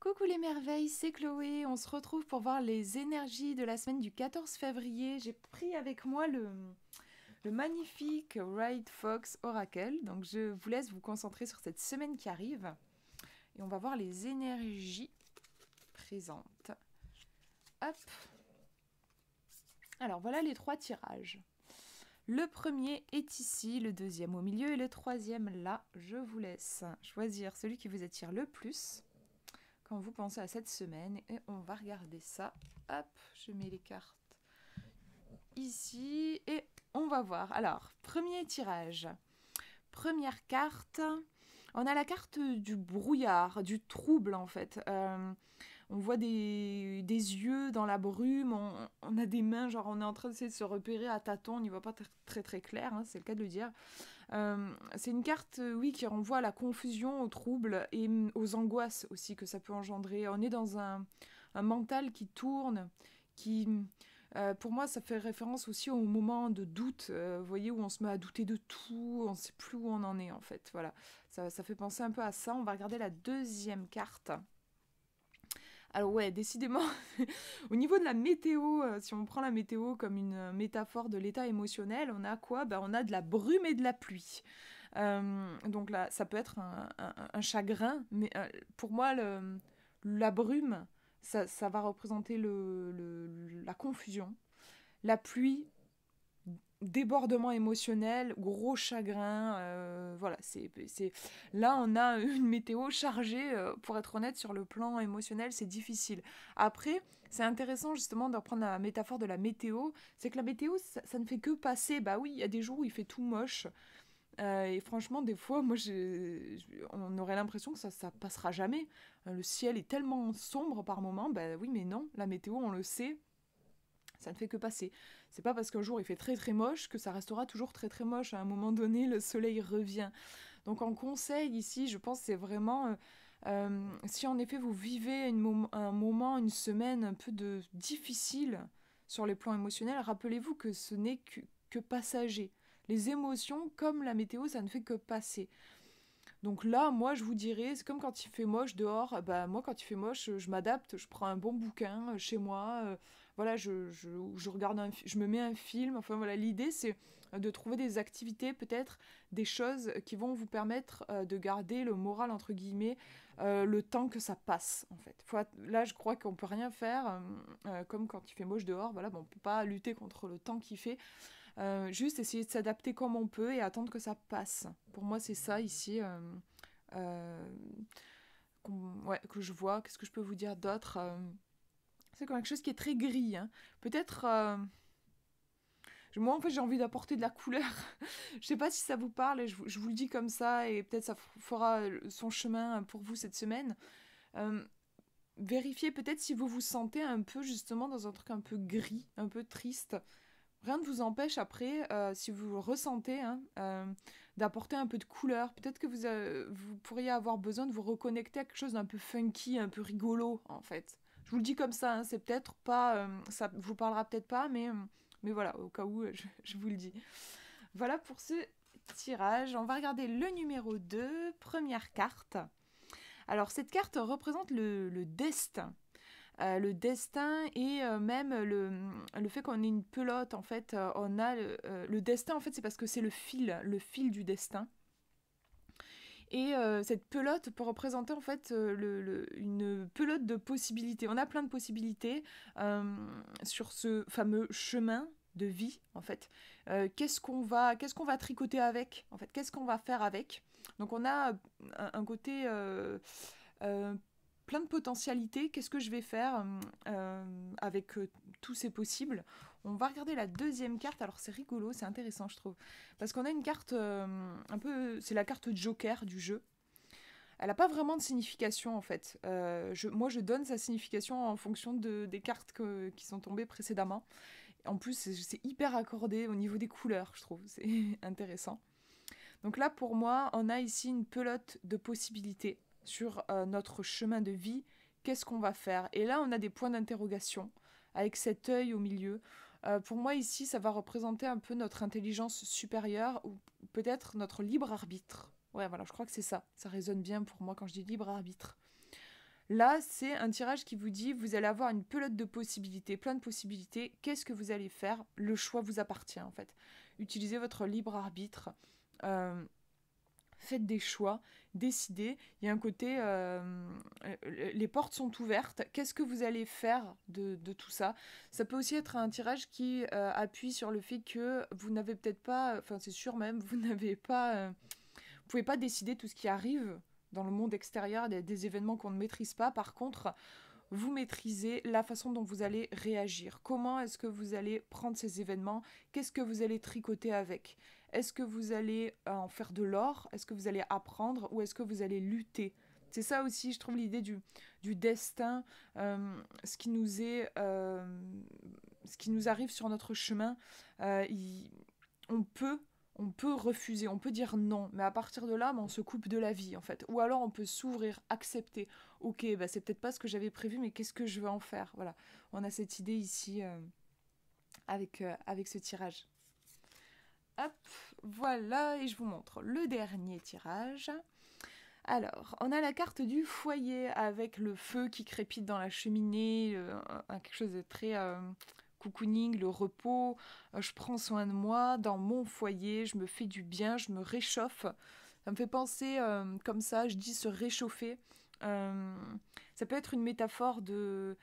Coucou les merveilles, c'est Chloé. On se retrouve pour voir les énergies de la semaine du 14 février. J'ai pris avec moi le magnifique Ride Fox Oracle. Donc je vous laisse vous concentrer sur cette semaine qui arrive. Et on va voir les énergies présentes. Hop. Alors voilà les trois tirages. Le premier est ici, le deuxième au milieu et le troisième là. Je vous laisse choisir celui qui vous attire le plus quand vous pensez à cette semaine et on va regarder ça. Hop, je mets les cartes ici et on va voir. Alors, premier tirage. Première carte, on a la carte du brouillard, du trouble en fait. On voit des yeux dans la brume, on a des mains, genre on est en train d'essayer de se repérer à tâtons, on n'y voit pas très très clair, hein, c'est le cas de le dire. C'est une carte, oui, qui renvoie à la confusion, au trouble et aux angoisses aussi que ça peut engendrer. On est dans un mental qui tourne, qui... pour moi, ça fait référence aussi au moment de doute, vous voyez, où on se met à douter de tout, on ne sait plus où on en est en fait. Voilà, ça fait penser un peu à ça. On va regarder la deuxième carte. Alors ouais, décidément, au niveau de la météo, si on prend la météo comme une métaphore de l'état émotionnel, on a quoi? On a de la brume et de la pluie. Donc là, ça peut être un chagrin, mais pour moi, la brume, ça va représenter la confusion. La pluie, débordement émotionnel, gros chagrin, voilà, là on a une météo chargée, pour être honnête, sur le plan émotionnel, c'est difficile. Après, c'est intéressant justement de reprendre la métaphore de la météo, c'est que la météo, ça ne fait que passer, bah oui, il y a des jours où il fait tout moche, et franchement, des fois, moi, on aurait l'impression que ça passera jamais. Le ciel est tellement sombre par moment, bah oui, mais non, la météo, on le sait, ça ne fait que passer. C'est pas parce qu'un jour il fait très très moche que ça restera toujours très très moche. À un moment donné, le soleil revient. Donc en conseil ici, je pense c'est vraiment... si en effet vous vivez un moment, une semaine un peu difficile sur les plans émotionnels, rappelez-vous que ce n'est que passager. Les émotions, comme la météo, ça ne fait que passer. Donc là, moi, je vous dirais, c'est comme quand il fait moche dehors. Bah, moi, quand il fait moche, je m'adapte, je prends un bon bouquin chez moi. Voilà, je regarde je me mets un film. Enfin, voilà, l'idée, c'est de trouver des activités, peut-être des choses qui vont vous permettre de garder le moral, entre guillemets, le temps que ça passe, en fait. Là, je crois qu'on peut rien faire, comme quand il fait moche dehors. Voilà, bon, on peut pas lutter contre le temps qu'il fait. Juste essayer de s'adapter comme on peut et attendre que ça passe. Pour moi, c'est ça ici euh, ouais, que je vois. Qu'est-ce que je peux vous dire d'autre? C'est quelque chose qui est très gris. Hein. Peut-être... moi, en fait, j'ai envie d'apporter de la couleur. Je sais pas si ça vous parle, et je vous le dis comme ça, et peut-être ça fera son chemin pour vous cette semaine. Euh, Vérifiez peut-être si vous vous sentez un peu, justement, dans un truc un peu gris, un peu triste. Rien ne vous empêche après, si vous le ressentez, hein, d'apporter un peu de couleur. Peut-être que vous pourriez avoir besoin de vous reconnecter à quelque chose d'un peu funky, un peu rigolo, en fait. Je vous le dis comme ça, hein, c'est peut-être pas... ça vous parlera peut-être pas, mais voilà, au cas où, je vous le dis. Voilà pour ce tirage. On va regarder le numéro 2, première carte. Alors, cette carte représente le destin. Le destin et même le fait qu'on ait une pelote, en fait, on a le destin, en fait, c'est parce que c'est le fil du destin. Et cette pelote peut représenter en fait une pelote de possibilités. On a plein de possibilités sur ce fameux chemin de vie en fait. Qu'est-ce qu'on va tricoter avec en fait? Qu'est-ce qu'on va faire avec? Donc on a un côté euh, plein de potentialités. Qu'est-ce que je vais faire avec tous ces possibles? On va regarder la deuxième carte. Alors c'est rigolo, c'est intéressant je trouve. Parce qu'on a une carte un peu... C'est la carte Joker du jeu. Elle n'a pas vraiment de signification en fait. Moi je donne sa signification en fonction des cartes qui sont tombées précédemment. En plus c'est hyper accordé au niveau des couleurs je trouve. C'est intéressant. Donc là pour moi on a ici une pelote de possibilités sur notre chemin de vie. Qu'est-ce qu'on va faire? Et là on a des points d'interrogation avec cet œil au milieu. Pour moi ici ça va représenter un peu notre intelligence supérieure ou peut-être notre libre arbitre. Ouais voilà je crois que c'est ça. Ça résonne bien pour moi quand je dis libre arbitre. Là, c'est un tirage qui vous dit, vous allez avoir une pelote de possibilités, plein de possibilités. Qu'est-ce que vous allez faire? Le choix vous appartient, en fait. Utilisez votre libre arbitre. Euh, Faites des choix, décidez. Il y a un côté, les portes sont ouvertes. Qu'est-ce que vous allez faire de tout ça? Ça peut aussi être un tirage qui appuie sur le fait que vous n'avez peut-être pas, enfin c'est sûr même, vous n'avez pas, vous pouvez pas décider tout ce qui arrive dans le monde extérieur, des événements qu'on ne maîtrise pas. Par contre, vous maîtrisez la façon dont vous allez réagir. Comment est-ce que vous allez prendre ces événements? Qu'est-ce que vous allez tricoter avec? Est-ce que vous allez en faire de l'or? Est-ce que vous allez apprendre? Ou est-ce que vous allez lutter? C'est ça aussi, je trouve, l'idée du destin, ce qui nous est, ce qui nous arrive sur notre chemin. On peut on peut refuser, on peut dire non, mais à partir de là, on se coupe de la vie en fait. Ou alors on peut s'ouvrir, accepter. Ok, bah, c'est peut-être pas ce que j'avais prévu, mais qu'est-ce que je veux en faire? Voilà, on a cette idée ici avec ce tirage. Hop, voilà, et je vous montre le dernier tirage. Alors, on a la carte du foyer avec le feu qui crépite dans la cheminée, quelque chose de très cocooning, le repos. Je prends soin de moi dans mon foyer, je me fais du bien, je me réchauffe. Ça me fait penser comme ça, je dis se réchauffer. Euh, Ça peut être une métaphore de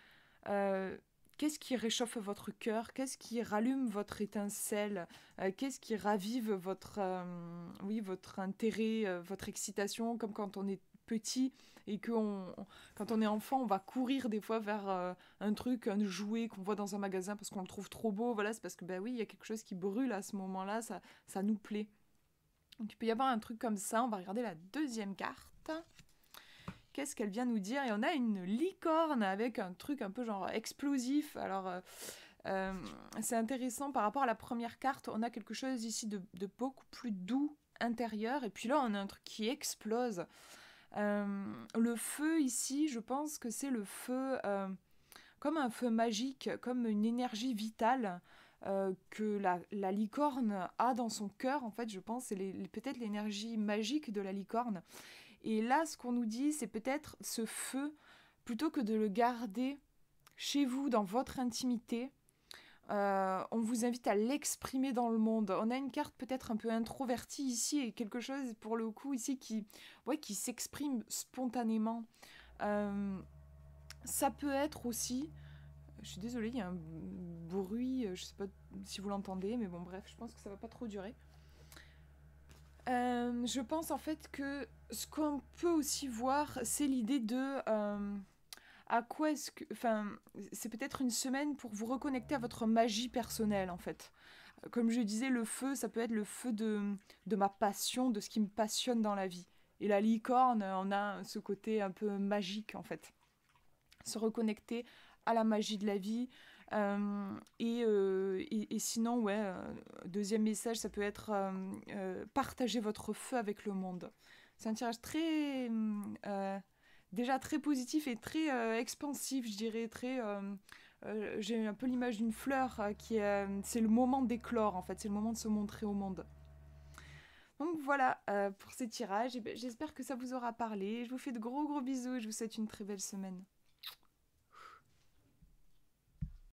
euh, qu'est-ce qui réchauffe votre cœur, qu'est-ce qui rallume votre étincelle, qu'est-ce qui ravive votre, oui, votre intérêt, votre excitation, comme quand on est petit et que quand on est enfant, on va courir des fois vers un truc, un jouet qu'on voit dans un magasin parce qu'on le trouve trop beau. Voilà, c'est parce que, ben oui, il y a quelque chose qui brûle à ce moment-là, ça nous plaît. Donc il peut y avoir un truc comme ça. On va regarder la deuxième carte. Qu'est-ce qu'elle vient nous dire? Et on a une licorne avec un truc un peu genre explosif. Alors, c'est intéressant par rapport à la première carte. On a quelque chose ici de beaucoup plus doux intérieur. Et puis là, on a un truc qui explose. Le feu ici, je pense que c'est le feu comme un feu magique, comme une énergie vitale que la licorne a dans son cœur. En fait, je pense c'est peut-être l'énergie magique de la licorne. Et là, ce qu'on nous dit, c'est peut-être ce feu, plutôt que de le garder chez vous, dans votre intimité, on vous invite à l'exprimer dans le monde. On a une carte peut-être un peu introvertie ici et quelque chose pour le coup ici qui s'exprime spontanément. Euh, Ça peut être aussi, je suis désolée, il y a un bruit, je sais pas si vous l'entendez, mais bon bref, je pense que ça va pas trop durer. Je pense en fait que ce qu'on peut aussi voir, c'est l'idée de à quoi est-ce que, enfin, c'est peut-être une semaine pour vous reconnecter à votre magie personnelle en fait. Comme je disais, le feu, ça peut être le feu de ma passion, de ce qui me passionne dans la vie. Et la licorne, on a ce côté un peu magique en fait. Se reconnecter à la magie de la vie. Et sinon, ouais, deuxième message, ça peut être partager votre feu avec le monde. C'est un tirage très, déjà très positif et très expansif, je dirais. J'ai un peu l'image d'une fleur c'est le moment d'éclore en fait, c'est le moment de se montrer au monde. Donc voilà pour ces tirages. Et ben, j'espère que ça vous aura parlé. Je vous fais de gros gros bisous et je vous souhaite une très belle semaine.